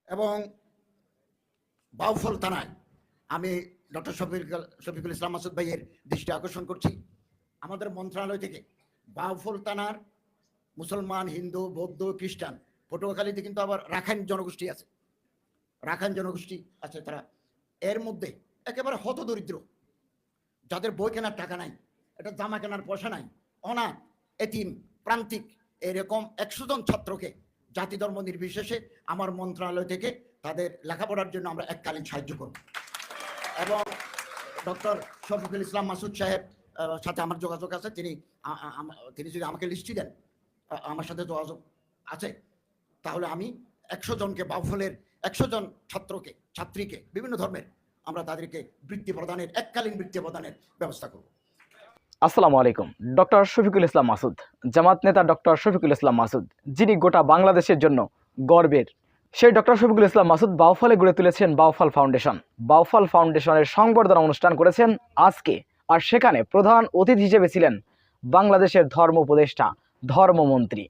এবং বাউফল থানায় আমি ডক্টর শফিকুল ইসলাম মাসুদ ভাইয়ের দৃষ্টি আকর্ষণ করছি। আমাদের মন্ত্রণালয় থেকে বাউফল থানার মুসলমান, হিন্দু, বৌদ্ধ, খ্রিস্টান, পটুয়াখালীতে কিন্তু আবার রাখাইন জনগোষ্ঠী আছে। তারা এর মধ্যে একেবারে হতদরিদ্র, যাদের বই কেনার টাকা নাই, এটা জামা কেনার পয়সা নাই, অনাথ, এতিম, প্রান্তিক, এরকম 100 জন ছাত্রকে জাতি ধর্ম নির্বিশেষে আমার মন্ত্রণালয় থেকে তাদের লেখাপড়ার জন্য আমরা এককালীন সাহায্য করব। এবং ডক্টর শফিকুল ইসলাম মাসুদ সাহেব সাথে আমার যোগাযোগ আছে। তিনি যদি আমাকে লিস্টি দেন, আমার সাথে যোগাযোগ আছে, তাহলে আমি 100 জনকে, বাউফলের 100 জন ছাত্রীকে বিভিন্ন ধর্মের আমরা তাদেরকে বৃত্তি প্রদানের, এককালীন বৃত্তি প্রদানের ব্যবস্থা করব। আসসালামু আলাইকুম। ডক্টর শফিকুল ইসলাম মাসুদ, জামাত নেতা ডক্টর শফিকুল ইসলাম মাসুদ, যিনি গোটা বাংলাদেশের জন্য গর্বের, সেই ডক্টর শফিকুল ইসলাম মাসুদ বাউফলে গড়ে তুলেছেন বাউফল ফাউন্ডেশন। বাউফল ফাউন্ডেশনের সংবর্ধনা অনুষ্ঠান করেছেন আজকে, আর সেখানে প্রধান অতিথি হিসেবে ছিলেন বাংলাদেশের ধর্ম উপদেষ্টা, ধর্মমন্ত্রী।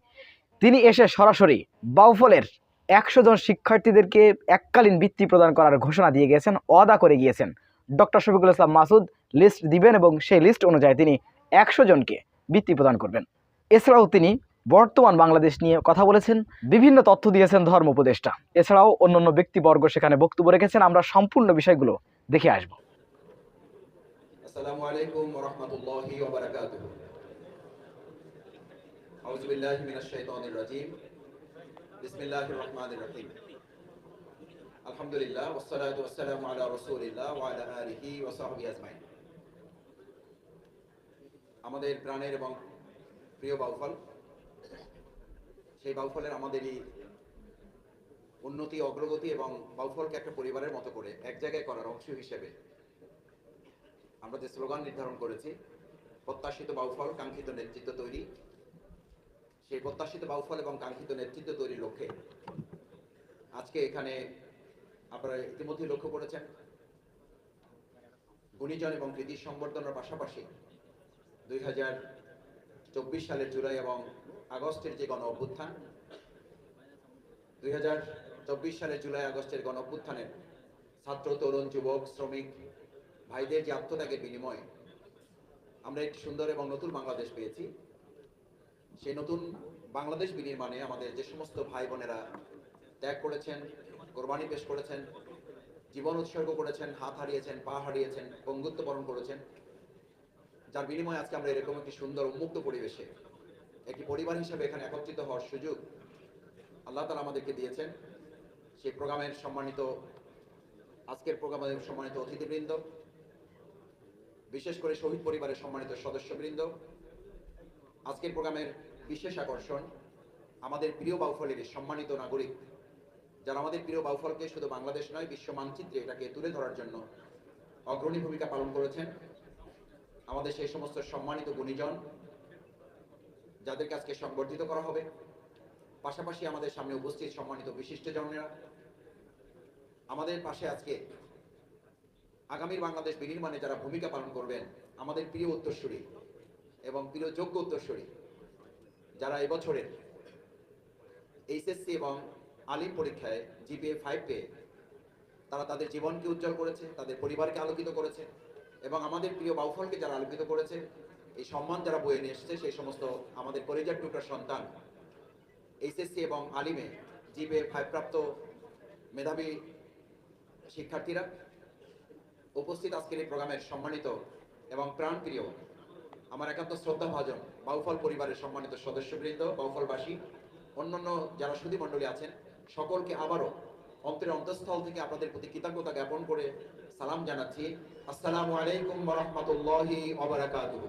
তিনি এসে সরাসরি বাউফলের 100 জন শিক্ষার্থীদেরকে এককালীন বৃত্তি প্রদান করার ঘোষণা দিয়ে গিয়েছেন, ওয়াদা করে গিয়েছেন। ডক্টর শফিকুল ইসলাম মাসুদ লিস্ট দিবেন এবং সেই লিস্ট অনুযায়ী তিনি 100 জনকে বৃত্তি প্রদান করবেন। এছাড়াও তিনি বর্তমান বাংলাদেশ নিয়ে কথা বলেছেন, বিভিন্ন তথ্য দিয়েছেন ধর্ম উপদেষ্টা। এছাড়াও অন্যান্য ব্যক্তিবর্গ সেখানে বক্তব্য রেখেছেন। আমরা সম্পূর্ণ বিষয়গুলো দেখে আসব। আসসালামু আলাইকুম ওয়া রাহমাতুল্লাহি ওয়া বারাকাতুহু। আউযু বিল্লাহি মিনাশ শাইতানির রাজীম। বিসমিল্লাহির রহমানির রহিম। আলহামদুলিল্লাহ ওয়াসসালাতু ওয়াসসালামু আলা রাসূলিল্লাহ ওয়া আলা আলিহি ওয়া সাহবিহি আজমাইন। আমাদের প্রাণের এবং প্রিয় বাউফল, সেই বাউফলের আমাদেরই উন্নতি, অগ্রগতি এবং বাউফলকে একটা পরিবারের মতো করে এক জায়গায় করার অংশ হিসেবে আমরা যে স্লোগান নির্ধারণ করেছি, প্রত্যাশিত বাউফল, কাঙ্ক্ষিত নেতৃত্ব তৈরি, সেই প্রত্যাশিত বাউফল এবং কাঙ্ক্ষিত নেতৃত্ব তৈরির লক্ষ্যে আজকে এখানে আপনারা ইতিমধ্যে লক্ষ্য করেছেন, গুণীজন এবং কৃতি সংবর্ধনার পাশাপাশি 2024 সালের জুলাই এবং আগস্টের যে গণ অভ্যুত্থান, 2024 সালের জুলাই আগস্টের গণ অভ্যুত্থানের ছাত্র, তরুণ, যুবক, শ্রমিক ভাইদের যে আত্মত্যাগের বিনিময়ে আমরা একটি সুন্দর এবং নতুন বাংলাদেশ পেয়েছি। সেই নতুন বাংলাদেশ বিনির্মাণে আমাদের যে সমস্ত ভাই বোনেরা ত্যাগ করেছেন, কোরবানি পেশ করেছেন, জীবন উৎসর্গ করেছেন, হাত হারিয়েছেন, পা হারিয়েছেন, পঙ্গুত্ব বরণ করেছেন, যার বিনিময়ে আজকে আমরা এরকম একটি সুন্দর উন্মুক্ত পরিবেশে একটি পরিবার হিসেবে এখানে একত্রিত হওয়ার সুযোগ আল্লাহ তাআলা আমাদেরকে দিয়েছেন। সেই প্রোগ্রামের সম্মানিত, আজকের প্রোগ্রামের সম্মানিত অতিথিবৃন্দ, বিশেষ করে শহীদ পরিবারের সম্মানিত সদস্যবৃন্দ, আজকের প্রোগ্রামের বিশেষ আকর্ষণ আমাদের প্রিয় বাউফলের সম্মানিত নাগরিক, যারা আমাদের প্রিয় বাউফলকে শুধু বাংলাদেশ নয়, বিশ্ব মানচিত্রে এটাকে তুলে ধরার জন্য অগ্রণী ভূমিকা পালন করেছেন। আমাদের সেই সমস্ত সম্মানিত গুণীজন, যাদেরকে আজকে সংবর্ধিত করা হবে, পাশাপাশি আমাদের সামনে উপস্থিত সম্মানিত বিশিষ্টজনেরা, আমাদের পাশে আজকে আগামীর বাংলাদেশ বিনির্মাণে যারা ভূমিকা পালন করবেন, আমাদের প্রিয় উত্তরসূরি এবং প্রিয় যোগ্য উত্তরসূরি, যারা এবছরের এইচএসসি এবং আলিম পরীক্ষায় জিপিএ 5 পেয়ে তারা তাদের জীবনকে উজ্জ্বল করেছে, তাদের পরিবারকে আলোকিত করেছে, এবং আমাদের প্রিয় বাউফলকে যারা আলোকিত করেছে, এই সম্মান যারা বয়ে নিয়ে এসেছে, সেই সমস্ত আমাদের কলেজের টুকরার সন্তান, এইচএসসি এবং আলিমে জিপিএ 5 প্রাপ্ত মেধাবী শিক্ষার্থীরা উপস্থিত আজকের এই প্রোগ্রামের সম্মানিত এবং প্রাণপ্রিয়, আমার একান্ত শ্রদ্ধাভাজন বাউফল পরিবারের সম্মানিত সদস্যবৃন্দ, বাউফলবাসী, অন্যান্য যারা সুধী মণ্ডলী আছেন, সকলকে আবারও অন্তরের অন্তঃস্থল থেকে আপনাদের প্রতি কৃতজ্ঞতা জ্ঞাপন করে সালাম জানাচ্ছি। আসসালামু আলাইকুম ওয়া রাহমাতুল্লাহি ওয়া বারাকাতুহু।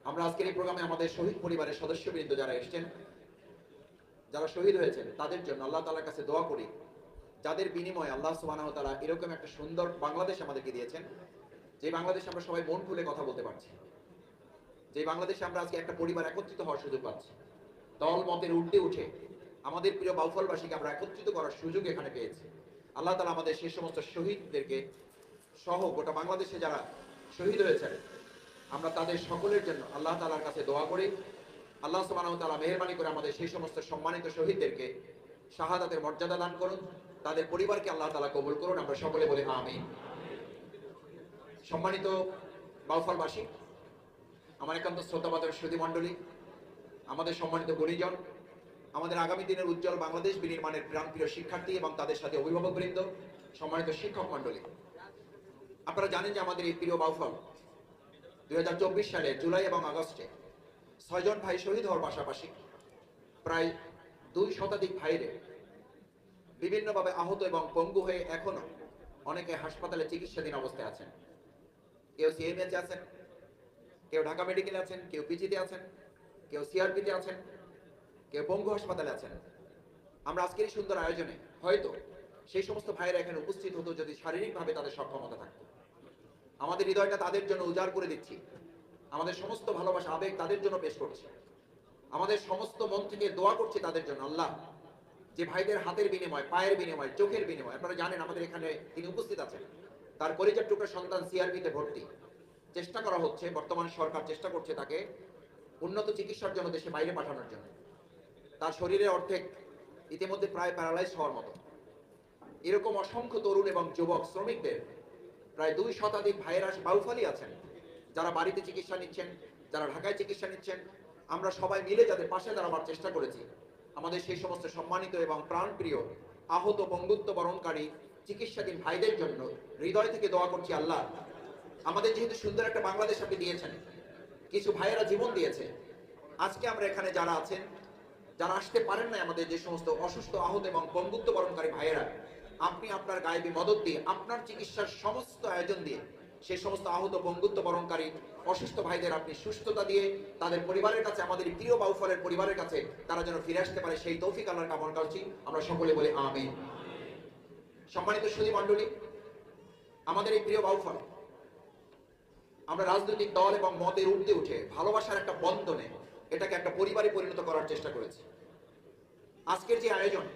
আমরা আজকের এই প্রোগ্রামে আমাদের শহীদ পরিবারের সদস্যবৃন্দ যারা এসেছেন, যারা শহীদ হয়েছেন, তাদের জন্য আল্লাহ তাআলার কাছে দোয়া করি, যাদের বিনিময়ে আল্লাহ সুবহানাহু ওয়া তাআলা এরকম একটা সুন্দর বাংলাদেশ আমাদেরকে দিয়েছেন, যে বাংলাদেশে আমরা সবাই মন খুলে কথা বলতে পারছি, যে বাংলাদেশে আমরা আজকে একটা পরিবার একত্রিত হওয়ার সুযোগ পাচ্ছি, দল মতের ঊর্ধ্বে উঠে আমাদের প্রিয় বাউফলবাসীকে আমরা একত্রিত করার সুযোগ এখানে পেয়েছি। আল্লাহ তাআলা আমাদের সেই সমস্ত শহীদদেরকে সহ গোটা বাংলাদেশে যারা শহীদ হয়েছেন, আমরা তাদের সকলের জন্য আল্লাহ তাআলার কাছে দোয়া করি, আল্লাহ সুবহানাহু ওয়া তাআলা মেহেরবানি করে আমাদের সেই সমস্ত সম্মানিত শহীদদেরকে শাহাদাতের মর্যাদা দান করুন, তাদের পরিবারকে আল্লাহ তাআলা কবুল করুন। আমরা সকলে বলি আমিন। সম্মানিত বাউফলবাসী, আমার একান্ত শ্রদ্ধাবাদক সুধী মণ্ডলী, আমাদের সম্মানিত গুণীজন, আমাদের আগামী দিনের উজ্জ্বল বাংলাদেশ বিনির্মাণের প্রাণপ্রিয় শিক্ষার্থী এবং তাদের সাথে অভিভাবকবৃন্দ, সম্মানিত শিক্ষক মণ্ডলী, আপনারা জানেন যে আমাদের এই প্রিয় বাউফল 2024 সালে জুলাই এবং আগস্টে 6 জন ভাই শহীদ হওয়ার পাশাপাশি প্রায় 2 শতাধিক ভাইরে বিভিন্নভাবে আহত এবং পঙ্গু হয়ে এখনো অনেকে হাসপাতালে চিকিৎসাধীন অবস্থায় আছেন। কেউ সিএমএইচে আছেন, কেউ ঢাকা মেডিকেলে আছেন, কেউ পিজিতে আছেন, কেউ সিআরপিতে আছেন, কেউ পঙ্গু হাসপাতালে আছেন। আমরা আজকের এই সুন্দর আয়োজনে হয়তো সেই সমস্ত ভাইয়েরা এখানে উপস্থিত হতো যদি শারীরিকভাবে তাদের সক্ষমতা থাকতো। আমাদের হৃদয়টা তাদের জন্য উজাড় করে দিচ্ছি, আমাদের সমস্ত ভালোবাসা আবেগ তাদের জন্য পেশ করছি, আমাদের সমস্ত মন থেকে দোয়া করছি তাদের জন্য। আল্লাহ যে ভাইদের হাতের বিনিময়, পায়ের বিনিময়, চোখের বিনিময়, আপনারা জানেন আমাদের এখানে তিনি উপস্থিত আছেন, তার কলিজার টুকরা সন্তান সিআরপিতে ভর্তি, চেষ্টা করা হচ্ছে, বর্তমান সরকার চেষ্টা করছে তাকে উন্নত চিকিৎসার জন্য দেশে বাইরে পাঠানোর জন্য। তার শরীরের অর্ধেক ইতিমধ্যে প্রায় প্যারালাইজ হওয়ার মতো। এরকম অসংখ্য তরুণ এবং যুবক শ্রমিকদের প্রায় 2 শতাধিক ভাইয়েরা বাউফলই আছেন, যারা বাড়িতে চিকিৎসা নিচ্ছেন, যারা ঢাকায় চিকিৎসা নিচ্ছেন। আমরা সবাই মিলে যাদের পাশে দাঁড়াবার চেষ্টা করেছি, আমাদের সেই সমস্ত সম্মানিত এবং প্রাণপ্রিয় আহত বন্ধুত্ব বরণকারী চিকিৎসাধীন ভাইদের জন্য হৃদয় থেকে দোয়া করছি। আল্লাহ আমাদের যেহেতু সুন্দর একটা বাংলাদেশ আপনি দিয়েছেন, কিছু ভাইয়েরা জীবন দিয়েছে, আজকে আমরা এখানে যারা আছেন, যারা আসতে পারেন না, আমাদের যে সমস্ত অসুস্থ আহত এবং বন্ধুত্ব বরণকারী ভাইয়েরা, আপনি আপনার গায়েবী মদত দিয়ে, আপনার চিকিৎসার সমস্ত আয়োজন দিয়ে সেই সমস্ত আহত বন্ধুত্ব বরণকারী অসুস্থ ভাইদের আপনি সুস্থতা দিয়ে তাদের পরিবারের কাছে, আমাদের প্রিয় বাউফলের পরিবারের কাছে তারা যেন ফিরে আসতে পারে, সেই তৌফিক আল্লাহর কামনা করছি। আমরা সকলে বলি আমিন। সম্মানিত সুধী মণ্ডলী, আমাদের এই প্রিয় বাউফল আমরা রাজনৈতিক দল এবং মতের ঊর্ধ্বে উঠে ভালোবাসার একটা বন্ধনে এটাকে একটা পরিবারে পরিণত করার চেষ্টা করেছি। আজকের যে আয়োজন,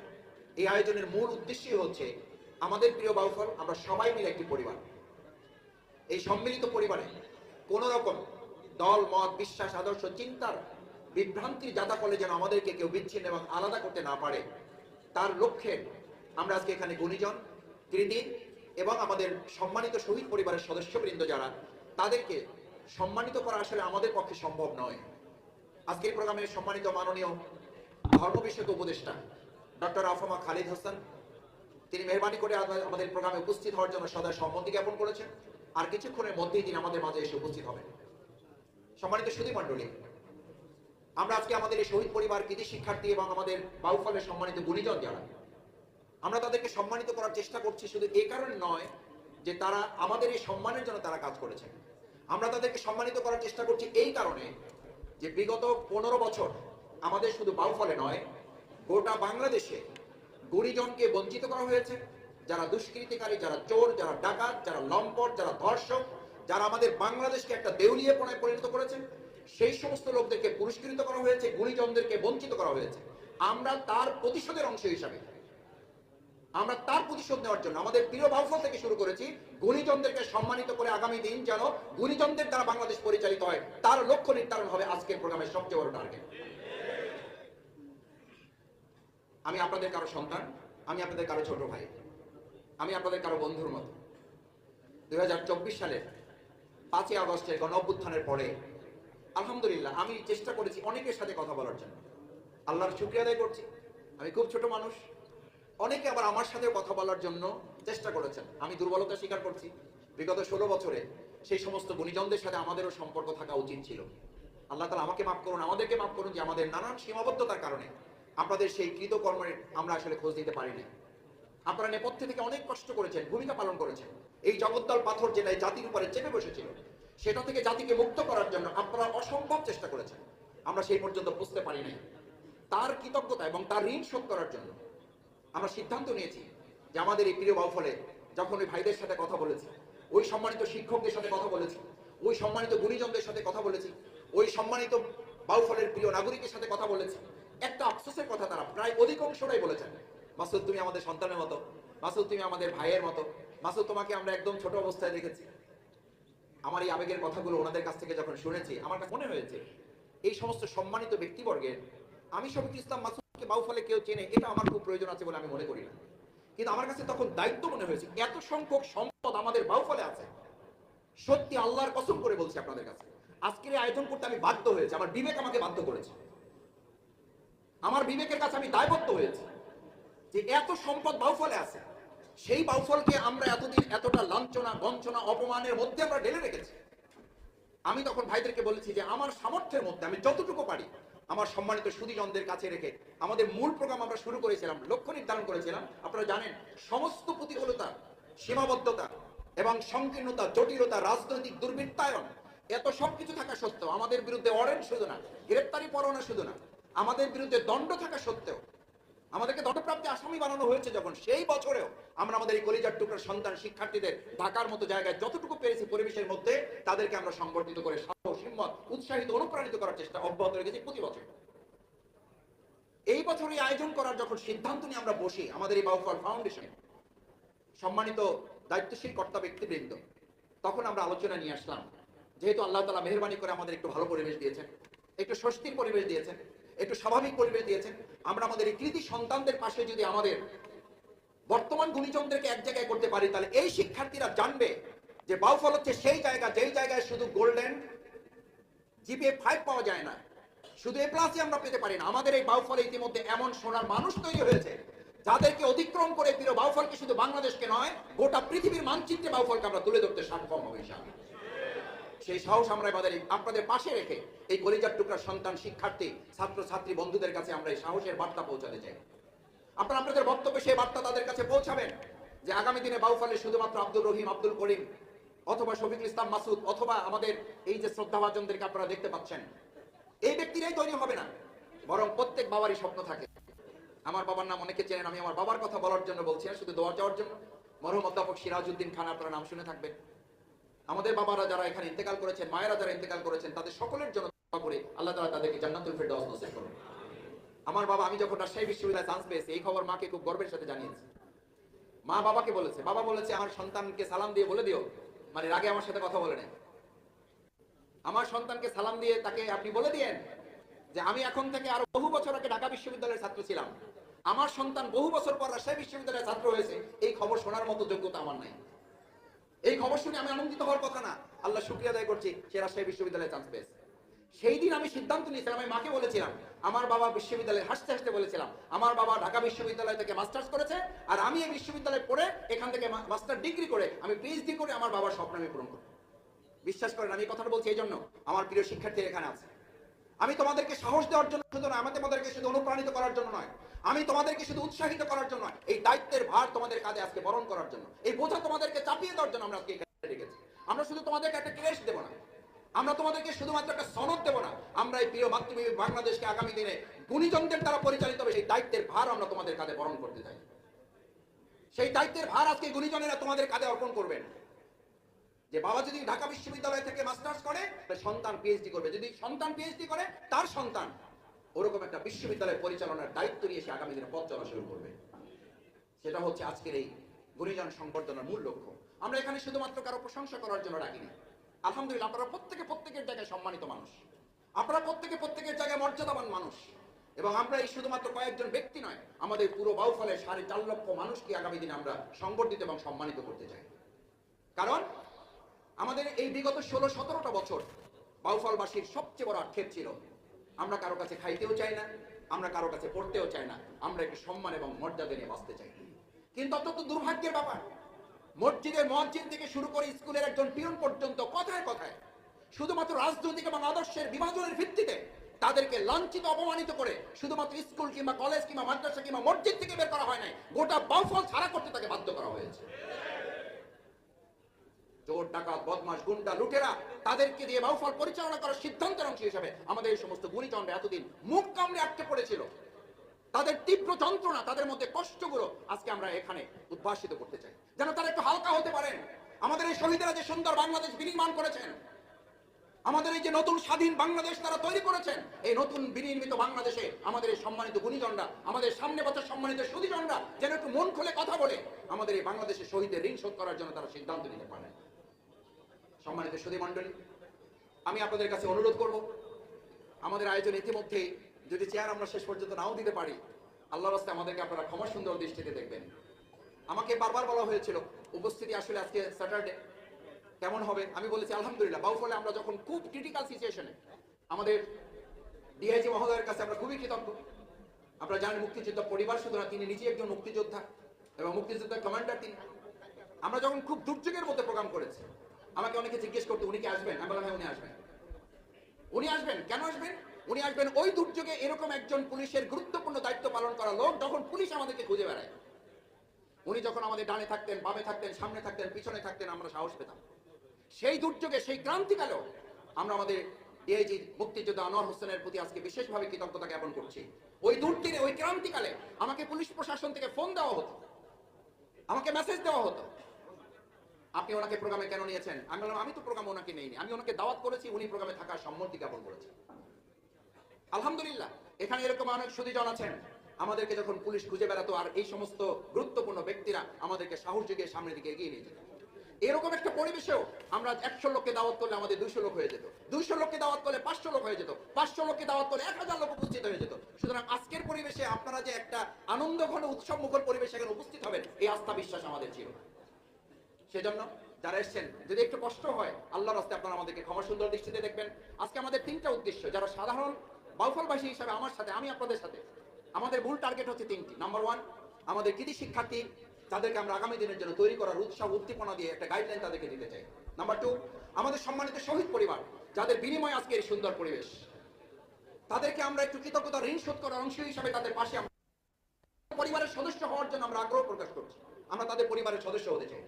এই আয়োজনের মূল উদ্দেশ্যই হচ্ছে আমাদের প্রিয় বাউফল আমরা সবাই মিলে একটি পরিবার। এই সম্মিলিত পরিবারে কোন রকম দল মত বিশ্বাস আদর্শ চিন্তার বিভ্রান্তির জাতা ফলে যেন আমাদেরকে কেউ বিচ্ছিন্ন এবং আলাদা করতে না পারে, তার লক্ষ্যে আমরা আজকে এখানে গুণীজন, কৃতি এবং আমাদের সম্মানিত শহীদ পরিবারের সদস্যবৃন্দ যারা, তাদেরকে সম্মানিত করা আসলে আমাদের পক্ষে সম্ভব নয়। আজকের প্রোগ্রামে সম্মানিত মাননীয় ধর্ম বিষয়ক উপদেষ্টা ডক্টর আফামা খালিদ হাসান, তিনি মেহরবানি করে আমাদের প্রোগ্রামে উপস্থিত হওয়ার জন্য সদা সম্মতি জ্ঞাপন করেছেন। আর কিছুক্ষণের মধ্যেই তিনি আমাদের মাঝে এসে উপস্থিত হবেন। সম্মানিত সুধী মণ্ডলী, আমরা আজকে আমাদের এই শহীদ পরিবার, কৃতি শিক্ষার্থী এবং আমাদের বাউফলের সম্মানিত গুণীজন যারা, আমরা তাদেরকে সম্মানিত করার চেষ্টা করছি শুধু এই কারণে নয় যে তারা আমাদের এই সম্মানের জন্য তারা কাজ করেছেন। আমরা তাদেরকে সম্মানিত করার চেষ্টা করছি এই কারণে যে বিগত 15 বছর আমাদের শুধু বাউফলে নয়, গোটা বাংলাদেশে গুণীজনকে বঞ্চিত করা হয়েছে। যারা দুষ্কৃতিকারী, যারা চোর, যারা ডাকাত, যারা লম্পট, যারা ধর্ষক, যারা আমাদের বাংলাদেশকে একটা দেউলিয়াপনায় পরিণত করেছেন, সেই সমস্ত লোকদেরকে পুরস্কৃত করা হয়েছে, গুণীজনদেরকে বঞ্চিত করা হয়েছে। আমরা তার প্রতিশোধের অংশ হিসাবে, আমরা তার প্রতিশোধ নেওয়ার জন্য আমাদের প্রিয় বাউফল থেকে শুরু করেছি গুণীজনদেরকে সম্মানিত করে আগামী দিন যেন গুণীজনদের দ্বারা বাংলাদেশ পরিচালিত হয়, তার লক্ষ্য নির্ধারণ হবে আজকের প্রোগ্রামের সবচেয়ে বড় টার্গেট। আমি আপনাদের কারো সন্তান, আমি আপনাদের কারো ছোট ভাই, আমি আপনাদের কারো বন্ধুর মতো। 2024 সালের 5ই আগস্টের গণ অভ্যুত্থানের পরে আলহামদুলিল্লাহ আমি চেষ্টা করেছি অনেকের সাথে কথা বলার জন্য। আল্লাহর শুকরিয়া আদায় করছি, আমি খুব ছোট মানুষ, অনেকে আবার আমার সাথে কথা বলার জন্য চেষ্টা করেছেন। আমি দুর্বলতা স্বীকার করছি, বিগত 16 বছরে সেই সমস্ত গুণীজনদের সাথে আমাদেরও সম্পর্ক থাকা উচিত ছিল। আল্লাহ তাআলা আমাকে মাফ করুন, আমাদেরকে মাফ করুন যে আমাদের নানান সীমাবদ্ধতার কারণে আপনাদের সেই কৃতকর্মের আমরা আসলে খোঁজ দিতে পারিনি। আপনারা নেপথ্যে থেকে অনেক কষ্ট করেছেন, ভূমিকা পালন করেছেন। এই জগদ্দল পাথর যেটা জাতির উপরে চেপে বসেছিল, সেটা থেকে জাতিকে মুক্ত করার জন্য আপনারা অসম্ভব চেষ্টা করেছেন। আমরা সেই পর্যন্ত বুঝতে পারি নাই। তার কৃতজ্ঞতা এবং তার ঋণ শোধ করার জন্য আমরা সিদ্ধান্ত নিয়েছি যে আমাদের এই প্রিয় বাউফলে যখন ওই ভাইদের সাথে কথা বলেছি, ওই সম্মানিত শিক্ষকদের সাথে কথা বলেছি, ওই সম্মানিত গুণীজনদের সাথে কথা বলেছি, ওই সম্মানিত বাউফলের প্রিয় নাগরিকের সাথে কথা বলেছি, একটা আফসোসের কথা তারা প্রায় অধিকাংশরাই বলেছেন, মাসুদ তুমি আমাদের সন্তানের মতো, মাসুদ তুমি আমাদের ভাইয়ের মতো, মাসুদ তোমাকে আমরা একদম ছোট অবস্থায় দেখেছি। আমার এই আবেগের কথাগুলো ওনাদের কাছ থেকে যখন শুনেছি, আমার কাছে মনে হয়েছে এই সমস্ত সম্মানিত ব্যক্তিবর্গের আমি শফিকুল ইসলাম মাসুদ বাউফলে কেউ চেনে, এটা আমার খুব প্রয়োজন আছে বলে আমি মনে করি না। কিন্তু আমার কাছে তখন দায়িত্ব মনে হয়েছে, এত সংখ্যক সম্পদ আমাদের বাউফলে আছে, সত্যি আল্লাহর কসম করে বলছি আপনাদের কাছে, আজকের এই আয়োজন করতে আমি বাধ্য হয়েছি, আমার বিবেক আমাকে বাধ্য করেছে, আমার বিবেকের কাছে আমি দায়বদ্ধ হয়েছি যে এত সম্পদ বাউফলে আছে, সেই বাউফলকে আমরা এতদিন এতটা লাঞ্ছনা বঞ্চনা অপমানের মধ্যে আমরা ঢেলে রেখেছি। আমি তখন ভাইদেরকে বলেছি যে আমার সামর্থ্যের মধ্যে আমি যতটুকু পারি আমার সম্মানিত সুধীজনদের কাছে রেখে আমাদের মূল প্রোগ্রাম আমরা শুরু করেছিলাম, লক্ষ্য নির্ধারণ করেছিলাম। আপনারা জানেন সমস্ত প্রতিকূলতা, সীমাবদ্ধতা এবং সংকীর্ণতা, জটিলতা, রাজনৈতিক দুর্বৃত্তায়ন, এত সবকিছু থাকা সত্ত্বেও, আমাদের বিরুদ্ধে ওয়ারেন্ট শুধু না, গ্রেপ্তারি পরোয়ানা শুধু না, আমাদের বিরুদ্ধে দণ্ড থাকা সত্ত্বেও, আমাদেরকে দণ্ডপ্রাপ্ত আসামি বানানো হয়েছে যখন, সেই বছরেও আমরা আমাদের এই কলিজার টুকরার সন্তান শিক্ষার্থীদের ঢাকার মতো জায়গায় যতটুকু পেরেছি পরিবেশের মধ্যে তাদেরকে আমরা সংগঠিত করে সাহস, হিম্মত, উৎসাহিত, অনুপ্রাণিত করার চেষ্টা অব্যাহত রেখেছি প্রতি বছর। এই বছর এই আয়োজন করার যখন সিদ্ধান্ত নিয়ে আমরা বসি আমাদের এই বাউফল ফাউন্ডেশনে সম্মানিত দায়িত্বশীল কর্তা ব্যক্তিবৃন্দ, তখন আমরা আলোচনা নিয়ে আসলাম, যেহেতু আল্লাহ তাআলা মেহেরবানি করে আমাদের একটু ভালো পরিবেশ দিয়েছেন, একটু স্বস্তির পরিবেশ দিয়েছেন, একটু স্বাভাবিক পরিবেশ দিয়েছেন, আমরা আমাদের এই কৃতি সন্তানদের পাশে যদি আমাদের বর্তমান গুণীজনদেরকে এক জায়গায় করতে পারি, তাহলে এই শিক্ষার্থীরা জানবে যে বাউফল হচ্ছে সেই জায়গা, যেই জায়গায় শুধু গোল্ডেন জিপিএ 5 পাওয়া যায় না, শুধু এ প্লাসই আমরা পেতে পারি না। আমাদের এই বাউফলে ইতিমধ্যে এমন সোনার মানুষ তৈরি হয়েছে যাদেরকে অতিক্রম করে প্রিয় বাউফলকে শুধু বাংলাদেশকে নয়, গোটা পৃথিবীর মানচিত্রে বাউফলকে আমরা তুলে ধরতে সক্ষম হব ইনশাআল্লাহ। সেই সাহস আমরা আপনাদের পাশে রেখে এই কলিজার টুকরার সন্তান শিক্ষার্থী ছাত্র ছাত্রী বন্ধুদের কাছে আমরা এই সাহসের বার্তা পৌঁছাতে চাই। আপনারা আপনাদের বক্তব্যে সেই বার্তা তাদের কাছে পৌঁছাবেন যে আগামী দিনে বাউফলে শুধুমাত্র আব্দুর রহিম, আব্দুল করিম অথবা শফিকুল ইসলাম মাসুদ অথবা আমাদের এই যে শ্রদ্ধাভাজনদেরকে আপনারা দেখতে পাচ্ছেন, এই ব্যক্তিরাই তৈরি হবে না, বরং প্রত্যেক বাবারই স্বপ্ন থাকে। আমার বাবার নাম অনেকে চেনেন, আমি আমার বাবার কথা বলার জন্য বলছি না, শুধু দোয়া চাওয়ার জন্য। মরহুম অধ্যাপক সিরাজউদ্দিন খান, আপনারা নাম শুনে থাকবেন। আমাদের বাবারা যারা এখানে ইন্তেকাল করেছেন, মায়েরা যারা ইন্তেকাল করেছেন, তাদের সকলের জন্য দোয়া করে আল্লাহ তাআলা তাদেরকে জান্নাতুল ফেরদাউস নসিব করুন। আমার বাবা, আমি যখন রাজশাহী বিশ্ববিদ্যালয়ে চান্স পেয়েছি, এই খবর মাকে খুব গর্বের সাথে জানিয়েছি। মা বাবাকে বলেছে, বাবা বলেছে আমার সন্তানকে সালাম দিয়ে বলে দিও, মানে রাগে আমার সাথে কথা বলে নাই, আমার সন্তানকে সালাম দিয়ে তাকে আপনি বলে দিয়েন যে আমি এখন থেকে আরো বহু বছর আগে ঢাকা বিশ্ববিদ্যালয়ের ছাত্র ছিলাম, আমার সন্তান বহু বছর পর রাজশাহী বিশ্ববিদ্যালয়ের ছাত্র হয়েছে, এই খবর শোনার মতো যোগ্যতা আমার নাই। এই খবর শুনে আমি আনন্দিত হওয়ার কথা না, আল্লাহ শুকরিয়া আদায় করছি সে রাজশাহী বিশ্ববিদ্যালয়ে চান্স পেয়েছে। সেই দিন আমি সিদ্ধান্ত নিয়েছিলাম, আমি মাকে বলেছিলাম, আমার বাবা বিশ্ববিদ্যালয়ে হাসতে হাসতে বলেছিলাম, আমার বাবা ঢাকা বিশ্ববিদ্যালয় থেকে মাস্টার্স করেছে, আর আমি এই বিশ্ববিদ্যালয়ে পড়ে এখান থেকে মাস্টার ডিগ্রি করে আমি পিএইচডি করে আমার বাবার স্বপ্ন আমি পূরণ করব। বিশ্বাস করেন আমি কথাটা বলছি এই জন্য, আমার প্রিয় শিক্ষার্থীরা এখানে আছে, আমি তোমাদেরকে সাহস দেওয়ার জন্য শুধু নয়, তোমাদেরকে শুধু অনুপ্রাণিত করার জন্য নয়, আমি তোমাদেরকে শুধু উৎসাহিত করার জন্য নয়, এই দায়িত্বের ভার তোমাদের কাঁধে আজকে বরণ করার জন্য, এই বোঝা তোমাদেরকে চাপিয়ে দেওয়ার জন্য আমরা আজকে এখানে রেখেছি। আমরা শুধু তোমাদেরকে একটা ক্রেশ দেবো না, আমরা তোমাদেরকে শুধুমাত্র একটা সনদ দেবো না, আমরা এই প্রিয় মাতৃভূমি বাংলাদেশকে আগামী দিনে গুণীজনদের দ্বারা পরিচালিত হবে, সেই দায়িত্বের ভার আমরা তোমাদের কাঁধে বরণ করতে চাই। সেই দায়িত্বের ভার আজকে গুণীজনেরা তোমাদের কাঁধে অর্পণ করবেন। যে বাবা যদি ঢাকা বিশ্ববিদ্যালয় থেকে মাস্টার্স করে, সন্তান পিএইচডি করবে, যদি সন্তান পিএইচডি করে, তার সন্তান ওরকম একটা বিশ্ববিদ্যালয় পরিচালনার দায়িত্ব নিয়ে সে আগামী দিনে পথ চলা শুরু করবে। সেটা হচ্ছে আজকের এই গুণীজন সংবর্ধনার মূল লক্ষ্য। আমরা এখানে শুধুমাত্র কারো প্রশংসা করার জন্য ডাকিনি, আলহামদুলিল্লাহ আপনারা প্রত্যেকে প্রত্যেকের জায়গায় সম্মানিত মানুষ, আপনারা প্রত্যেকে প্রত্যেকের জায়গায় মর্যাদাবান মানুষ, এবং আমরা এই শুধুমাত্র কয়েকজন ব্যক্তি নয়, আমাদের পুরো বাউফলের 4.5 লক্ষ মানুষকে আগামী দিনে আমরা সংবর্ধিত এবং সম্মানিত করতে চাই। কারণ আমাদের এই বিগত 16-17টা বছর বাউফলবাসীর সবচেয়ে বড় আক্ষেপ ছিল, আমরা কারো কাছে খাইতেও চাই না, আমরা কারো কাছে পড়তেও চাই না, আমরা একটু সম্মান এবং মর্যাদা নিয়ে বাঁচতে চাই। কিন্তু অত্যন্ত দুর্ভাগ্যের ব্যাপার, মসজিদের মুয়াজ্জিন থেকে শুরু করে স্কুলের একজন পিয়ন পর্যন্ত কথায় কথায় শুধুমাত্র রাজনৈতিক এবং আদর্শের বিভাজনের ভিত্তিতে তাদেরকে লাঞ্ছিত অপমানিত করে শুধুমাত্র স্কুল কিংবা কলেজ কিংবা মাদ্রাসা কিংবা মসজিদ থেকে বের করা হয় নাই, গোটা বাউফল ছাড়া করতে তাকে বাধ্য করা হয়েছে। চোর, ডাকাত, বদমাশ, গুন্ডা, লুটেরা, তাদেরকে দিয়ে বাউফল পরিচালনা করার সিদ্ধান্তের অংশ হিসেবে আমাদের এই সমস্ত গুণীজনরা এতদিন মুখ কামড়ে আটকে পড়েছিল, তাদের তীব্র যন্ত্রণা, তাদের মধ্যে কষ্টগুলো আজকে আমরা এখানে উদ্ভাসিত করতে চাই, যেন তারা একটু হালকা হতে পারেন। আমাদের এই শহীদেরা যে সুন্দর বাংলাদেশ বিনির্মাণ করেছেন, আমাদের এই যে নতুন স্বাধীন বাংলাদেশ তারা তৈরি করেছেন, এই নতুন বিনির্মিত বাংলাদেশে আমাদের এই সম্মানিত গুণীজনরা, আমাদের সামনে বছর সম্মানিত সুধীজনরা যেন একটু মন খুলে কথা বলে আমাদের এই বাংলাদেশের শহীদের ঋণ শোধ করার জন্য তারা সিদ্ধান্ত নিতে পারেন। সম্মানিত সুধী মণ্ডলী, আমি আপনাদের কাছে অনুরোধ করব, আমাদের আয়োজন ইতিমধ্যে যদি চেয়ার আমরা শেষ পর্যন্ত নাও দিতে পারি, আল্লাহর রাস্তায় আমাদেরকে আপনারা ক্ষমা সুন্দর দৃষ্টিতে দেখবেন। আমাকে বারবার বলা হয়েছিল উপস্থিতি আসলে আজকে স্যাটারডে কেমন হবে। আমি বলেছি আলহামদুলিল্লাহ, বাউফলে আমরা যখন খুব ক্রিটিক্যাল সিচুয়েশনে, আমাদের ডিআইজি মহোদয়ের কাছে আমরা খুবই কৃতজ্ঞ। আপনারা জানেন মুক্তিযোদ্ধা পরিবার শুধু না, তিনি নিজে একজন মুক্তিযোদ্ধা এবং মুক্তিযোদ্ধার কমান্ডার তিনি। আমরা যখন খুব দুর্যোগের মধ্যে প্রোগ্রাম করেছি, আমাকে অনেকে জিজ্ঞেস করতো উনি কি আসবেন। আমি বললাম হ্যাঁ উনি আসবেন। উনি আসবেন কেন আসবেন? উনি আসবেন ওই দুর্যোগে এরকম একজন পুলিশের গুরুত্বপূর্ণ দায়িত্ব পালন করা লোক যখন পুলিশ আমাদেরকে খুঁজে বেড়ায়, উনি যখন আমাদের ডানে থাকতেন, বামে থাকতেন, সামনে থাকতেন, পিছনে থাকতেন, আমরা সাহস পেতাম। সেই দুর্যোগে, সেই ক্রান্তিকালেও আমরা আমাদের ডিআইজি মুক্তিযোদ্ধা আনোয়ার হোসেনের প্রতি আজকে বিশেষভাবে কৃতজ্ঞতা জ্ঞাপন করছি। ওই দুর্দিনে, ওই ক্রান্তিকালে আমাকে পুলিশ প্রশাসন থেকে ফোন দেওয়া হতো, আমাকে মেসেজ দেওয়া হতো, আপনি ওনাকে প্রোগ্রামে কেন নিয়েছেন? আমি বললাম আমি তো প্রোগ্রামে ওনাকে নেইনি, আমি ওনাকে দাওয়াত করেছি, উনি প্রোগ্রামে থাকার সম্মতি জ্ঞাপন করেছেন। আলহামদুলিল্লাহ, এখানে এরকম অনেক সুদীজন আছেন, আমাদেরকে যখন পুলিশ খুঁজে বেড়াতো আর এই সমস্ত গুরুত্বপূর্ণ ব্যক্তিরা আমাদেরকে সাহস জুগিয়ে সামনের দিকে এগিয়ে নিয়ে যেত। এরকম একটা পরিবেশেও আমরা 100 লোককে দাওয়াত করলে আমাদের 200 লোক হয়ে যেত, 200 লোককে দাওয়াত করলে 500 লোক হয়ে যেত, 500 লোককে দাওয়াত করলে 1000 লোক উপস্থিত হয়ে যেত। সুতরাং আজকের পরিবেশে আপনারা যে একটা আনন্দ ঘন উৎসব মুখর পরিবেশে এখানে উপস্থিত হবেন, এই আস্থা বিশ্বাস আমাদের ছিল। সেজন্য যারা এসেছেন, যদি একটু কষ্ট হয়, আল্লাহর রাস্তায় আপনারা আমাদেরকে ক্ষমা সুন্দর দৃষ্টিতে দেখবেন। আজকে আমাদের 3টা উদ্দেশ্য, যারা সাধারণ বাউফলবাসী হিসাবে আমার সাথে, আমি আপনাদের সাথে, আমাদের মূল টার্গেট হচ্ছে 3টি। নাম্বার 1, আমাদের কৃতি শিক্ষার্থী যাদেরকে আমরা আগামী দিনের জন্য তৈরি করার উৎসাহ উদ্দীপনা দিয়ে একটা গাইডলাইন তাদেরকে দিতে চাই। নাম্বার 2, আমাদের সম্মানিত শহীদ পরিবার যাদের বিনিময়ে আজকে এই সুন্দর পরিবেশ, তাদেরকে আমরা একটু কৃতজ্ঞতা ঋণ শোধ করার অংশ হিসাবে তাদের পাশে পরিবারের সদস্য হওয়ার জন্য আমরা আগ্রহ প্রকাশ করছি, আমরা তাদের পরিবারের সদস্য হতে চাই।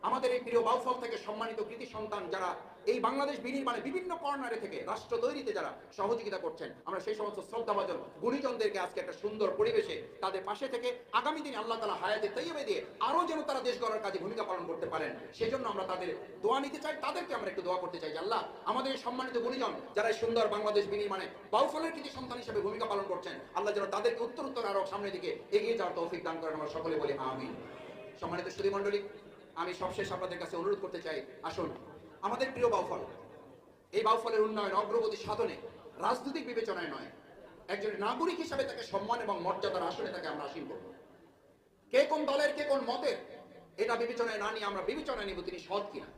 আমাদের এই প্রিয় বাউফল থেকে সম্মানিত কৃতি সন্তান যারা এই বাংলাদেশ বিনির্মাণে বিভিন্ন কর্নারে থেকে রাষ্ট্র তৈরিতে যারা সহযোগিতা করছেন, আমরা সেই সমস্ত শ্রদ্ধাভাজন গুণীজনদেরকে আজকে একটা সুন্দর পরিবেশে তাদের পাশে থেকে আগামী দিনে আল্লাহ তাআলা হায়াতে তাইয়্যিবা দিয়ে আরো যেন তারা দেশ গড়ার কাজে ভূমিকা পালন করতে পারেন, সেজন্য আমরা তাদের দোয়া নিতে চাই। তাদেরকে আমরা একটু দোয়া করতে চাই যে আল্লাহ আমাদের এই সম্মানিত গুণীজন যারা এই সুন্দর বাংলাদেশ বিনির্মাণে বাউফলের কৃতি সন্তান হিসেবে ভূমিকা পালন করছেন, আল্লাহ যেন তাদেরকে উত্তর আরো সামনের দিকে এগিয়ে যাওয়ার তৌফিক দান করেন, আমরা সকলে বলি আমিন। সম্মানিত সুধী মণ্ডলী, আমি সবশেষ আপনাদের কাছে অনুরোধ করতে চাই, আসুন আমাদের প্রিয় বাউফল, এই বাউফলের উন্নয়ন অগ্রগতি সাধনে রাজনৈতিক বিবেচনায় নয়, একজন নাগরিক হিসাবে তাকে সম্মান এবং মর্যাদার আসনে তাকে আমরা আসীন করব। কে কোন দলের, কে কোন মতের, এটা বিবেচনায় না নিয়ে আমরা বিবেচনায় নিব তিনি সৎ কিনা,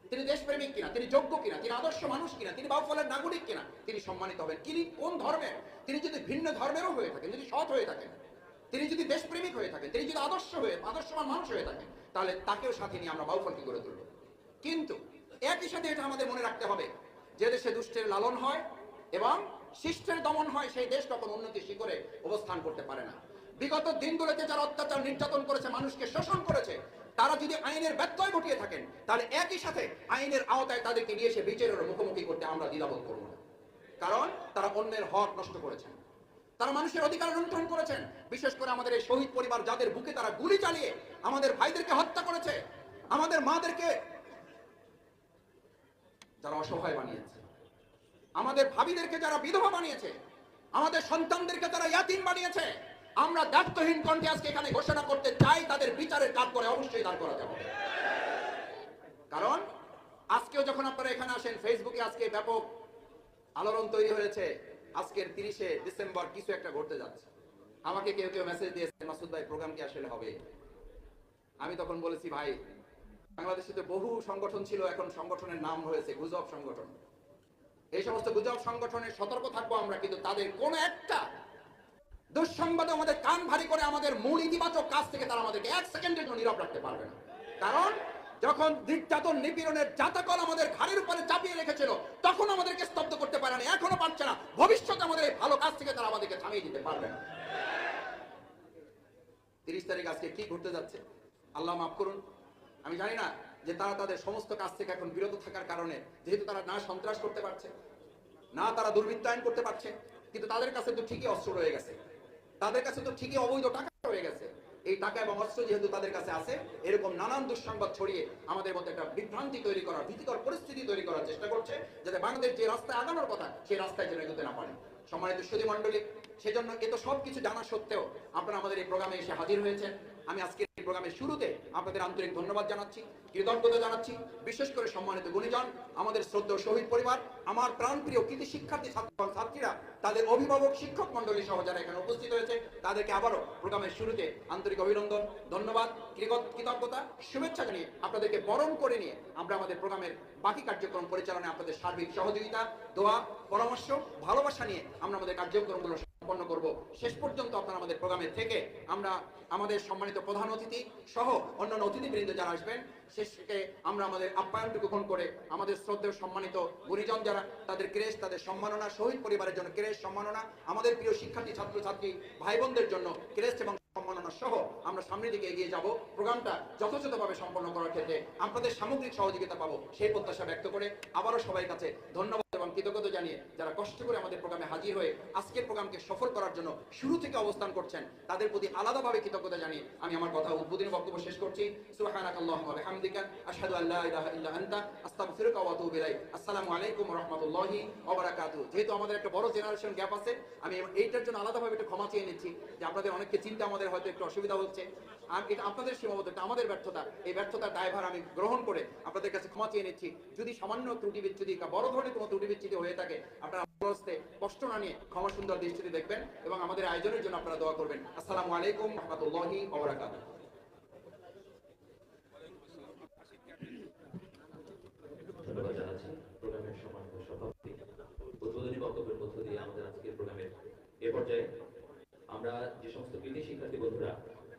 তিনি দেশপ্রেমিক কিনা, তিনি যোগ্য কিনা, তিনি আদর্শ মানুষ কিনা, তিনি বাউফলের নাগরিক কিনা, তিনি সম্মানিত হবেন। তিনি কোন ধর্মের, তিনি যদি ভিন্ন ধর্মেরও হয়ে থাকেন, যদি সৎ হয়ে থাকেন, তিনি যদি দেশপ্রেমিক হয়ে থাকেন, তিনি যদি আদর্শবান মানুষ হয়ে থাকেন, তাহলে তাকেও সাথে নিয়ে আমরা বাউফলকে গড়ে তুলব। কিন্তু একই সাথে এটা আমাদের মনে রাখতে হবে, যে দেশে দুষ্টের লালন হয় এবং শিষ্টের দমন হয়, সেই দেশ কখন উন্নতির শিখরে অবস্থান করতে পারে না। বিগত দিনগুলোতে যারা অত্যাচার নির্যাতন করেছে, মানুষকে শোষণ করেছে, তারা যদি আইনের ব্যত্যয় ঘটিয়ে থাকেন, তাহলে একই সাথে আইনের আওতায় তাদেরকে নিয়ে এসে বিচারের মুখোমুখি করতে আমরা দ্বিধাবোধ করব না। কারণ তারা অন্যের হক নষ্ট করেছেন, তারা মানুষের অধিকার লুণ্ঠন করেছেন। বিশেষ করে আমাদের এই শহীদ পরিবার যাদের বুকে তারা গুলি চালিয়ে আমাদের ভাইদেরকে হত্যা করেছে, আমাদের মাদেরকে যারা অসহায় বানিয়েছে, আমাদের ভাবিদেরকে যারা বিধবা বানিয়েছে, আমাদের সন্তানদেরকে যারা ইয়াতীম বানিয়েছে, আমরা দায়িত্বহীন কণ্ঠে আজকে এখানে ঘোষণা করতে চাই, তাদের বিচারের কাজ করে অবশ্যই দাঁড় করাতে হবে। কারণ আজকেও যখন আপনারা এখানে আসেন, ফেসবুকে আজকে ব্যাপক আলোড়ন তৈরি হয়েছে, আজকের 30শে ডিসেম্বর কিছু একটা ঘটতে যাচ্ছে। আমাকে কেউ কেউ মেসেজ দিয়েছে, মাসুদ ভাই প্রোগ্রাম কি আসলে হবে? আমি তখন বলেছি, ভাই বাংলাদেশে তো বহু সংগঠন ছিল, এখন সংগঠনের নাম হয়েছে গুজব সংগঠন। এই সমস্ত গুজব সংগঠনের সতর্ক থাকবো আমরা, কিন্তু তাদের কোন একটা দুঃসংবাদে আমাদের কান ভারী করে আমাদের মূল ইতিবাচক কাজ থেকে তারা আমাদেরকে 1 সেকেন্ডের জন্য নীরব রাখতে পারবে না। কারণ যখন নির্যাতন নিপীড়নের জাতাকল আমাদের ঘাড়ের উপরে চাপিয়ে রেখেছিল, তখন আমাদেরকে স্তব্ধ করতে পারে না, এখনো পারছে না, ভবিষ্যতে আমাদের এই ভালো কাজ থেকে তারা আমাদেরকে থামিয়ে দিতে পারবে না। 30 তারিখ আজকে কি ঘটতে যাচ্ছে আল্লাহ মাফ করুন। আমি জানি না যে তারা তাদের সমস্ত কাজ থেকে এখন বিরত থাকার কারণে, যেহেতু তারা না সন্ত্রাস করতে পারছে, না তারা দুর্বৃত্তায়ন করতে পারছে, কিন্তু তাদের কাছে তো ঠিকই অস্ত্র রয়ে গেছে, তাদের কাছে তো ঠিকই অবৈধ টাকা রয়ে গেছে। এই টাকা এবং অস্ত্র যেহেতু তাদের কাছে আছে, এরকম নানান দুঃসংবাদ ছড়িয়ে আমাদের মধ্যে একটা বিভ্রান্তি তৈরি করার, ভীতিকর পরিস্থিতি তৈরি করার চেষ্টা করছে, যাতে বাংলাদেশ যে রাস্তায় আগানোর কথা সেই রাস্তায় যেন এগোতে না পারে। সম্মানিত সুধী মণ্ডলী, সেজন্য এত সবকিছু জানা সত্ত্বেও আপনারা আমাদের এই প্রোগ্রামে এসে হাজির হয়েছেন। আমি আজকের এই প্রোগ্রামের শুরুতে আপনাদের আন্তরিক ধন্যবাদ জানাচ্ছি, কৃতজ্ঞতা জানাচ্ছি। বিশেষ করে সম্মানিত গুণীজন, আমাদের শ্রদ্ধেয় শহীদ পরিবার, আমার প্রাণপ্রিয় কৃতি শিক্ষার্থী ছাত্রীরা, তাদের অভিভাবক, শিক্ষক মন্ডলী সহ যারা এখানে উপস্থিত হয়েছে, তাদেরকে আবারও প্রোগ্রামের শুরুতে আন্তরিক অভিনন্দন, ধন্যবাদ, কৃতজ্ঞতা, শুভেচ্ছা জানিয়ে আপনাদেরকে বরণ করে নিয়ে আমরা আমাদের প্রোগ্রামের বাকি কার্যক্রম পরিচালনায় আপনাদের সার্বিক সহযোগিতা, দোয়া, পরামর্শ, ভালোবাসা নিয়ে আমরা আমাদের কার্যক্রমগুলো সম্পন্ন করব। শেষ পর্যন্ত আপনারা আমাদের প্রোগ্রামের থেকে আমরা আমাদের সম্মানিত প্রধান অতিথি সহ অন্যান্য অতিথিবৃন্দ যারা আসবেন, শেষকে আমরা আমাদের আপ্যায়নটুকু গ্রহণ করে আমাদের শ্রদ্ধেয় সম্মানিত গুণীজন যারা, তাদের ক্রেশ, তাদের সম্মাননা, শহীদ পরিবারের জন্য ক্রেশ, সম্মাননা, আমাদের প্রিয় শিক্ষার্থী ছাত্রছাত্রী ভাই বোনদের জন্য ক্রেশ এবং সম্মাননা সহ আমরা সামনের দিকে এগিয়ে যাব। প্রোগ্রামটা যথাযথভাবে সম্পন্ন করার ক্ষেত্রে আপনাদের সামগ্রিক সহযোগিতা পাবো সেই প্রত্যাশা ব্যক্ত করে আবারও সবাই কাছে ধন্যবাদ এবং কৃতজ্ঞতা জানিয়ে যারা কষ্ট করে আমাদের প্রোগ্রামে হাজির হয়ে আজকের প্রোগ্রামকে সফল করার জন্য শুরু থেকে অবস্থান করছেন, তাদের প্রতি আলাদাভাবে কৃতজ্ঞতা জানিয়ে আমি আমার কথা উদ্বোধনী বক্তব্য শেষ করছি। সুবহানাকাল্লাহুম্মা ওয়া বিহামদিকা আশহাদু আল্লা ইলাহা ইল্লা আনতা আস্তাগফিরুকা ওয়া আতুবু ইলাইক। আসসালামু আলাইকুম ওয়া রাহমাতুল্লাহি ওয়া বারাকাতুহু। যেহেতু আমাদের একটা বড় জেনারেশন গ্যাপ আছে, আমি এইটার জন্য আলাদাভাবে একটু ক্ষমা চেয়ে নিচ্ছি যে আপনাদের অনেককে চিন্তা আমাদের হয়তো একটু অসুবিধা হচ্ছে। এটা আপনাদের সীমাবদ্ধতা, আমাদের ব্যর্থতা, এই ব্যর্থতার দায়ভার আমি গ্রহণ করে আপনাদের কাছে ক্ষমা চেয়ে নিচ্ছি। যদি সামান্য ত্রুটি বিচ্যুতি বা বড় ধরনের কোনো ত্রুটি বিচ্যুতি হয়ে থাকে, আপনারা কষ্ট না নিয়ে ক্ষমা সুন্দর দৃষ্টিতে দেখবেন এবং আমাদের আয়োজনের জন্য আপনারা দোয়া করবেন। আসসালামু আলাইকুম ওয়া রাহমাতুল্লাহি ওয়া বারাকাতুহু। ধন্যবাদ জানাচ্ছি প্রোগ্রামের সম্মানিত সভাপতি। উদ্বোধনী বক্তব্যের মধ্য দিয়ে আমাদের আজকের প্রোগ্রামের এ পর্যায়ে আমরা যে সমস্ত কৃতি শিক্ষার্থী বন্ধুরা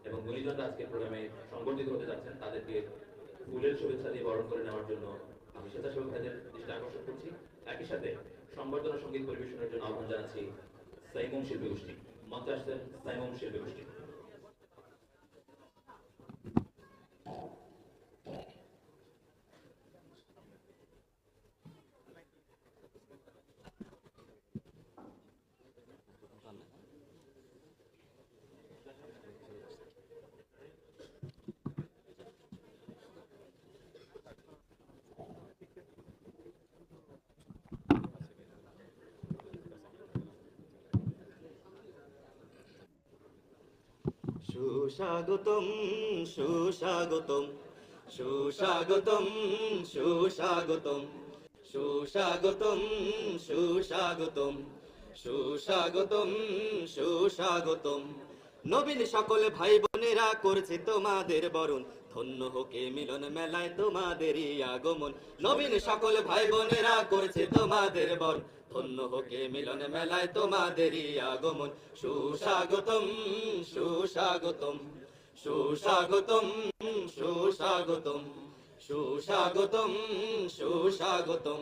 এবং গুণীজনরা আজকের প্রোগ্রামে সংগঠিত হতে যাচ্ছেন, তাদেরকে ফুলের শুভেচ্ছা দিয়ে বরণ করে নেওয়ার জন্য আমি স্বেচ্ছাসেবক ভাইদের দৃষ্টি আকর্ষণ করছি। একই সাথে সংবর্ধনা সঙ্গীত পরিবেশনের জন্য আহ্বান জানাচ্ছি সাইমুম শিল্পী গোষ্ঠী। মঞ্চে আসছেন সাইমুম শিল্পী গোষ্ঠী। সুস্বাগতম সুস্বাগতম সুস্বাগতম সুস্বাগতম সুস্বাগতম সুস্বাগতম সুস্বাগতম সুস্বাগতম। নবীন সকল ভাই বোনেরা করছে তোমাদের বরণ, ধন্য হোকে মিলন মেলায় তোমাদেরই আগমন। নবীন সকল ভাই বোনেরা করছে তোমাদের বরণ, ধন্য হোকে মিলন মেলায় তোমাদেরই আগমন। সুস্বাগতম সুস্বাগতম সুস্বাগতম সুস্বাগতম সুস্বাগতম সুস্বাগতম।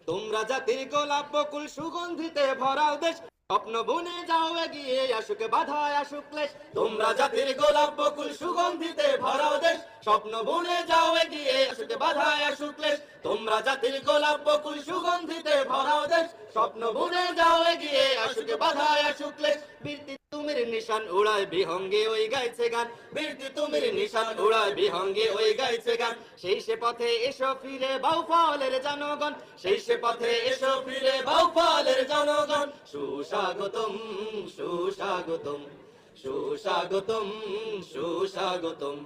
তোমরা জাতির গোলাপ বকুল সুগন্ধিতে ভরাও দেশ, স্বপ্ন বনে যাও এগিয়ে আসুক বাধায় আসুক ক্লেশ। তোমরা জাতির গোলাপ বকুল সুগন্ধিতে ভরাও দেশ, স্বপ্ন বনে যাও এগিয়ে আসুক বাধায় আসুক ক্লেশ। তোমরা জাতির গোলাপ বকুল সুগন্ধিতে ভরাও দেশ, স্বপ্ন বনে যাও এগিয়ে আসুক বাধায় আসুক ক্লেশ। বীরতি তুমির নিশান উড়ায় বিহঙ্গে ওই গাইছে গান, বীরতি তুমির নিশান উড়ায় বিহঙ্গে ওই গাইছে গান। সেই সে পথে এসো ফিরে বাউফলের জনগণ, সেই সে পথে এসো ফিরে বাউফলের জনগণ। সুস্বাগতম সুস্বাগতম সুস্বাগতম সুস্বাগতম।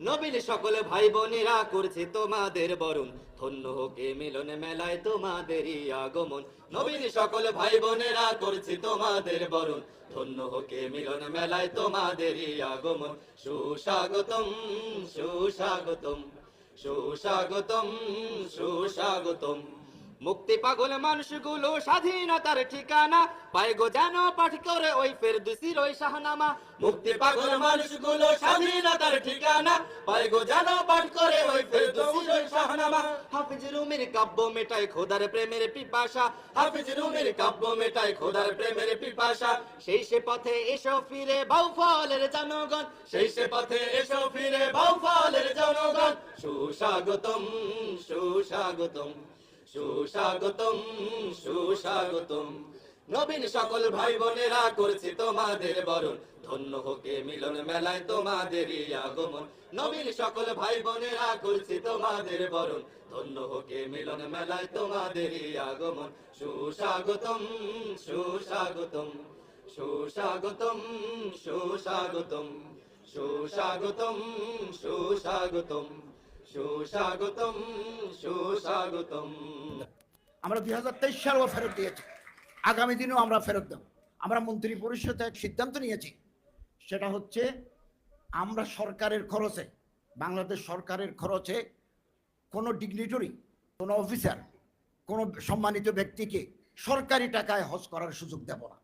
নবীন সকল ভাই বোনেরা করছে তোমাদের বরণ, ধন্য হোকে মিলন মেলায় তোমাদেরই আগমন। নবীন সকল ভাই বোনেরা করছে তোমাদের বরণ, ধন্য হোকে মিলন মেলায় তোমাদেরই আগমন। সুস্বাগতম সুস্বাগতম সুস্বাগতম সুস্বাগতম। মুক্তি পাগল মানুষগুলো স্বাধীনতার ঠিকানা পায় গো যেন পাঠ করে ওই ফেরদৌসির ওই শাহনামা। মুক্তি পাগল মানুষগুলো স্বাধীনতার ঠিকানা পায় গো যেন পাঠ করে ওই ফেরদৌসির ওই শাহনামা। হাফিজ রুমির কাব্য মেটায় খোদার প্রেমের পিপাসা, হাফিজ রুমির কাব্য মেটায় খোদার প্রেমের পিপাসা। সেই সে পথে এসো ফিরে বাউফলের জনগণ, সেই সে পথে এসো ফিরে বাউফলের জনগণ। সুস্বাগতম সুস্বাগতম সুস্বাগতম সুস্বাগতম। নবীন সকল ভাই বোনেরা করছে তোমাদের বরণ, ধন্য হোকে মিলন মেলায় তোমাদেরই আগমন। নবীন সকল ভাই বোনেরা করছে তোমাদের বরণ, ধন্য হোকে মিলন মেলায় তোমাদেরই আগমন। সুস্বাগতম সুস্বাগতম সুস্বাগতম সুস্বাগতম সুস্বাগতম সুস্বাগতম সুস্বাগতম সুস্বাগতম। আমরা 2023 সালেও ফেরত দিয়েছি, আগামী দিনেও আমরা ফেরত দেব। আমরা মন্ত্রী পরিষদে এক সিদ্ধান্ত নিয়েছি, সেটা হচ্ছে আমরা সরকারের খরচে, বাংলাদেশ সরকারের খরচে কোনো ডিগনিটরি, কোনো অফিসার, কোনো সম্মানিত ব্যক্তিকে সরকারি টাকায় হজ করার সুযোগ দেব না।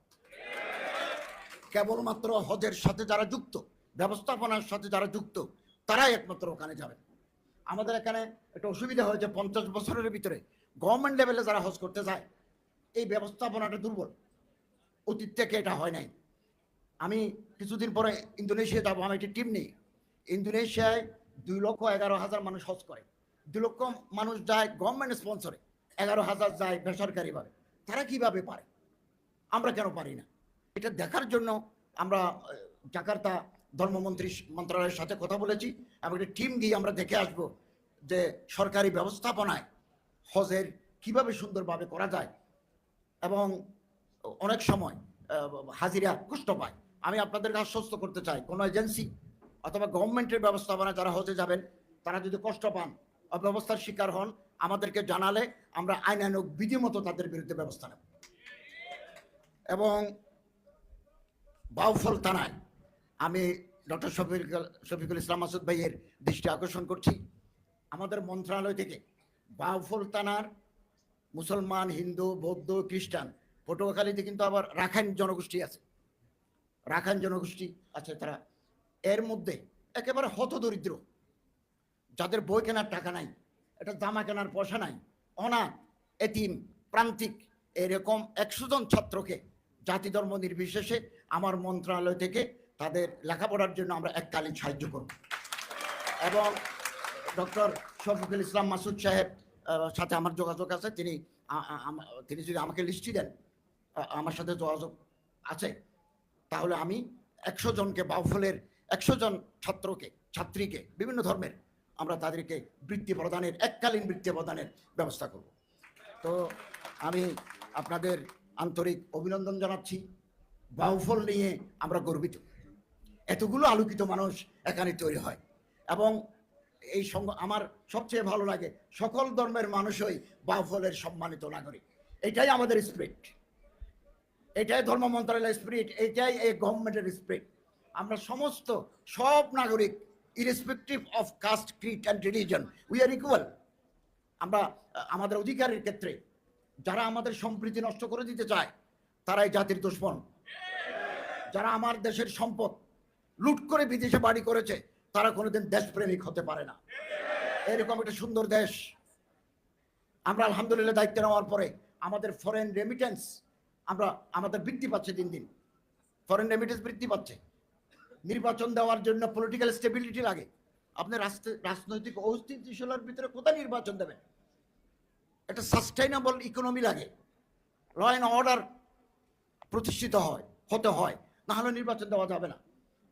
কেবলমাত্র হজের সাথে যারা যুক্ত, ব্যবস্থাপনার সাথে যারা যুক্ত, তারাই একমাত্র ওখানে যাবেন। আমাদের এখানে একটা অসুবিধা হয়েছে, 50 বছরের ভিতরে গভর্নমেন্ট লেভেলে যারা হজ করতে যায়, এই ব্যবস্থাপনাটা দুর্বল, অতীত থেকে এটা হয় নাই। আমি কিছুদিন পরে ইন্দোনেশিয়া যাবো, আমি একটি টিম নিই। ইন্দোনেশিয়ায় 2,11,000 মানুষ হজ করে, 2 লক্ষ মানুষ যায় গভর্নমেন্ট স্পন্সরে, 11,000 যায় বেসরকারিভাবে। তারা কিভাবে পারে, আমরা কেন পারি না? এটা দেখার জন্য আমরা জাকার্তা ধর্মমন্ত্রী মন্ত্রণালয়ের সাথে কথা বলেছি এবং একটা টিম দিয়ে আমরা দেখে আসব যে সরকারি ব্যবস্থাপনায় হজের কিভাবে সুন্দরভাবে করা যায়। এবং অনেক সময় হাজিরা কষ্ট পায়। আমি আপনাদেরকে আশ্বস্ত করতে চাই, কোনো এজেন্সি অথবা গভর্নমেন্টের ব্যবস্থাপনা যারা হজে যাবেন, তারা যদি কষ্ট পান, অব্যবস্থার শিকার হন, আমাদেরকে জানালে আমরা আইনানুগ বিধিমতো তাদের বিরুদ্ধে ব্যবস্থা নেব। এবং বাউফল থানায় আমি ডক্টর শফিকুল ইসলাম মাসুদ ভাইয়ের দৃষ্টি আকর্ষণ করছি, আমাদের মন্ত্রণালয় থেকে বাউফল থানার মুসলমান, হিন্দু, বৌদ্ধ, খ্রিস্টান, পটুয়াখালীতে কিন্তু আবার রাখাইন জনগোষ্ঠী আছে, তারা এর মধ্যে একেবারে হতদরিদ্র, যাদের বই কেনার টাকা নাই, এটা জামা কেনার পয়সা নাই, অনাথ, এতিম, প্রান্তিক, এরকম 100 জন ছাত্রকে জাতি ধর্ম নির্বিশেষে আমার মন্ত্রণালয় থেকে তাদের লেখাপড়ার জন্য আমরা এককালীন সাহায্য করব। এবং ডক্টর শফিকুল ইসলাম মাসুদ সাহেব সাথে আমার যোগাযোগ আছে, তিনি যদি আমাকে লিস্টি দেন, আমার সাথে যোগাযোগ আছে, তাহলে আমি 100 জনকে, বাউফলের 100 জন ছাত্রীকে বিভিন্ন ধর্মের, আমরা তাদেরকে বৃত্তি প্রদানের, এককালীন বৃত্তি প্রদানের ব্যবস্থা করব। তো আমি আপনাদের আন্তরিক অভিনন্দন জানাচ্ছি। বাউফল নিয়ে আমরা গর্বিত, এতগুলো আলোকিত মানুষ এখানে তৈরি হয়। এবং এই আমার সবচেয়ে ভালো লাগে, সকল ধর্মের মানুষই বাউফলের সম্মানিত নাগরিক। এটাই আমাদের স্পিরিট, এটাই ধর্ম মন্ত্রণালয়ের স্পিরিট, এটাই এই গভর্নমেন্টের স্পিরিট। আমরা সব নাগরিক, irrespective of caste, creed and religion, we are equal. আমরা আমাদের অধিকারের ক্ষেত্রে যারা আমাদের সম্প্রীতি নষ্ট করে দিতে চায়, তারাই জাতির দুশ্মন। যারা আমার দেশের সম্পদ লুট করে বিদেশে বাড়ি করেছে, তারা কোনোদিন দেশপ্রেমিক হতে পারে না। এরকম একটা সুন্দর দেশ আমরা আলহামদুলিল্লাহ দায়িত্ব নেওয়ার পরে আমাদের ফরেন রেমিটেন্স আমাদের বৃদ্ধি পাচ্ছে, দিন দিন ফরেন রেমিটেন্স বৃদ্ধি পাচ্ছে। নির্বাচন দেওয়ার জন্য পলিটিক্যাল স্টেবিলিটি লাগে। আপনি রাজনৈতিক অস্থিতিশীলতার ভিতরে কোথায় নির্বাচন দেবেন? একটা সাস্টেইনেবল ইকোনমি লাগে, ল অ্যান্ড অর্ডার প্রতিষ্ঠিত হতে হয়, না হলে নির্বাচন দেওয়া যাবে না।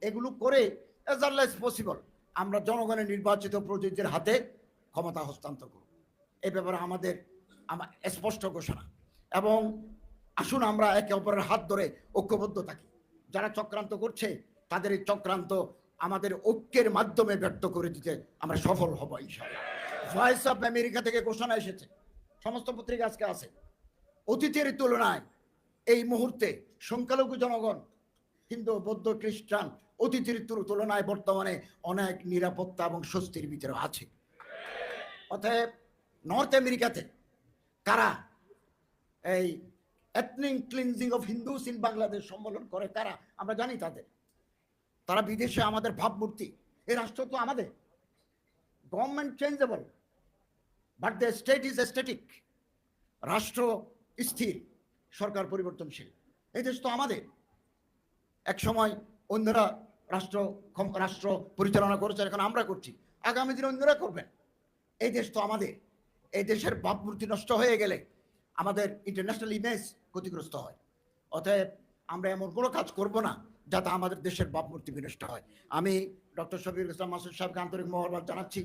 এগুলো করে অ্যাজ আর্লি অ্যাজ পসিবল আমরা জনগণের নির্বাচিত প্রতিনিধিদের হাতে ক্ষমতা হস্তান্তর করব। এই ব্যাপারে আমার স্পষ্ট ঘোষণা। এবং আসুন আমরা একে অপরের হাত ধরে ঐক্যবদ্ধ থাকি। যারা চক্রান্ত করছে, তাদের এই চক্রান্ত আমাদের ঐক্যের মাধ্যমে ব্যর্থ করে দিতে আমরা সফল হব ইনশাআল্লাহ। ভয়েস অফ আমেরিকা থেকে ঘোষণা এসেছে, সমস্ত পত্রিকা আজকে আছে, অতীতের তুলনায় এই মুহূর্তে সংখ্যালঘু জনগণ, হিন্দু, বৌদ্ধ, খ্রিস্টান, অতীতের তুলনায় বর্তমানে অনেক নিরাপত্তা এবং স্বস্তির ভিতরে আছে। অতএব নর্থ আমেরিকাতে কারা এই ethnic cleansing of Hindus in Bangladesh সম্মেলন করে, কারা আমরা জানি, তারা বিদেশে আমাদের ভাবমূর্তি। এই রাষ্ট্র তো আমাদের, government changeable but the state is static. রাষ্ট্র স্থির, সরকার পরিবর্তনশীল। এই দেশ তো আমাদের। এক সময় অন্যরা রাষ্ট্র পরিচালনা করেছে, এখন আমরা করছি, আগামী দিনে অন্যরা করবেন। এই দেশ তো আমাদের। এই দেশের ভাবমূর্তি নষ্ট হয়ে গেলে আমাদের ইন্টারন্যাশনাল ইমেজ ক্ষতিগ্রস্ত হয়। অতএব আমরা এমন কোনো কাজ করব না যাতে আমাদের দেশের ভাবমূর্তি বিনষ্ট হয়। আমি ডক্টর শফিকুল ইসলাম মাসুদ সাহেবকে আন্তরিক মোবারকবাদ জানাচ্ছি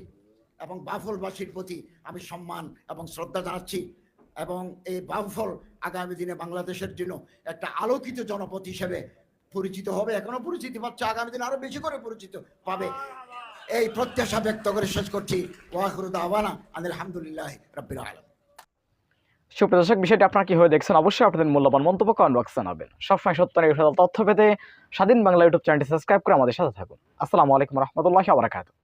এবং বাউফলবাসীর প্রতি আমি সম্মান এবং শ্রদ্ধা জানাচ্ছি। এবং এই বাউফল আগামী দিনে বাংলাদেশের জন্য একটা আলোকিত জনপদ হিসেবে পরিচিত হবে, এখনো পরিচিতি পাচ্ছে, আগামী দিন আরো বেশি করে পরিচিত পাবে, এই প্রত্যাশা ব্যক্ত করে শেষ করছি। ওয়াখিরু দাওয়ানা আলহামদুলিল্লাহি রাব্বিল আলামিন। সুপ্রিয় দর্শক, বিষয়টি আপনারা কিভাবে দেখছেন অবশ্যই আপনাদের মূল্যবান মন্তব্য কমেন্ট বক্সে জানাবেন। সবসময় সত্য নির্ভরশীল তথ্য পেতে স্বাধীন বাংলা ইউটিউব চ্যানেলটি সাবস্ক্রাইব করে আমাদের সাথে থাকুন। আসসালামু আলাইকুম রহমতুল্লাহি ওয়া বারাকাতুহু।